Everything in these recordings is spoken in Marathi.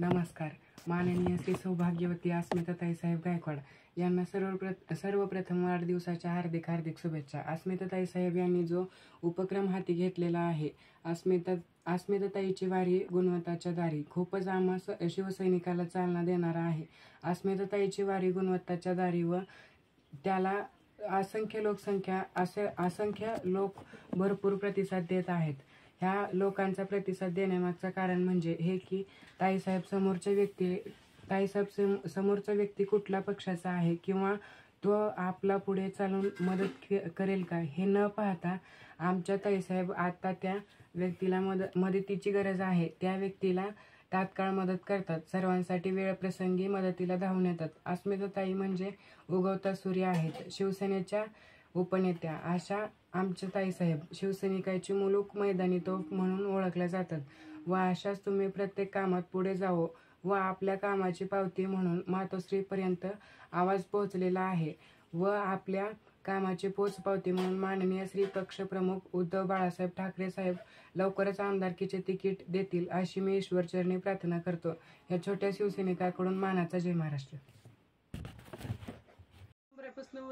नमस्कार. माननीय श्री सौभाग्यवती अस्मिताताई साहेब गायकवाड यांना सर्वप्रथम वाढदिवसाच्या हार्दिक हार्दिक शुभेच्छा. अस्मिताताई साहेब यांनी जो उपक्रम हाती घेतलेला आहे, अस्मिताताईची वारी गुणवत्ताच्या दारी, खूपच आम्हा शिवसैनिकाला चालना देणारा आहे. अस्मिताताईची वारी गुणवत्ताच्या दारी व त्याला असंख्य लोक भरपूर प्रतिसाद देत आहेत. ह्या लोकांचा प्रतिसाद देण्यामागचं कारण म्हणजे हे की ताईसाहेब समोरचा व्यक्ती कुठल्या पक्षाचा आहे किंवा तो आपला पुढे चालून मदत करेल का हे न पाहता आमच्या ताईसाहेब आता त्या व्यक्तीला मदतीची गरज आहे त्या व्यक्तीला तात्काळ मदत करतात. सर्वांसाठी वेळप्रसंगी मदतीला धावून येतात. अस्मिताताई म्हणजे उगवता सूर्य आहेत. शिवसेनेच्या उपनेत्या अशा आमच्या ताईसाहेब शिवसैनिकाची मुलूक मैदानी तोफ म्हणून ओळखल्या जातात व अशाच तुम्ही प्रत्येक कामात पुढे जावो व आपल्या कामाची पावती म्हणून मातोश्रीपर्यंत आवाज पोहोचलेला आहे व आपल्या कामाची पोचपावती म्हणून माननीय श्री पक्षप्रमुख उद्धव बाळासाहेब ठाकरे साहेब लवकरच आमदारकीचे तिकीट देतील अशी मी ईश्वरचरणी प्रार्थना करतो. या छोट्या शिवसैनिकाकडून मानाचा जय Maharashtra.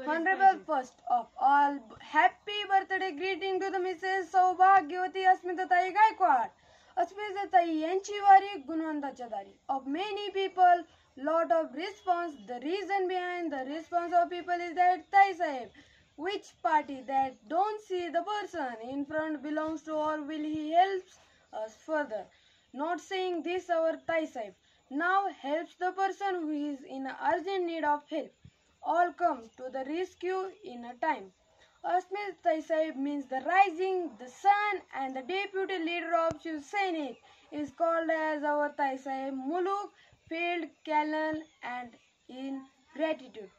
Honorable first of all, happy birthday greeting to the Mrs. Saubhagyavati Asmitatai Gaikwad. Asmitatai यांची वारी गुणवंताच्या दारी. Of many people, lot of response. The reason behind the response of people is that Tai Sahib, which party that don't see the person in front belongs to or will he helps us further. Not saying this our Tai Sahib now helps the person who is in urgent need of help. All come to the rescue in a time. Asmitatai Sahib means the rising, the sun, and the deputy leader of Shiv Sainik is called as our Tai Sahib Muluk, field, Callan, and in gratitude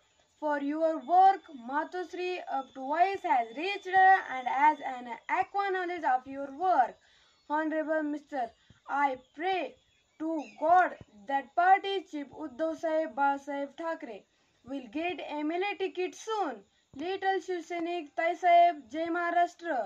for your work, Matosri up to voice has reached and as an acknowledge of your work. Honorable Mr. I pray to God that party chief Uddhav Sahib Balasaheb Thackeray will get MLA ticket soon. Little Shiv Sainik Tai Saheb Jai Maharashtra.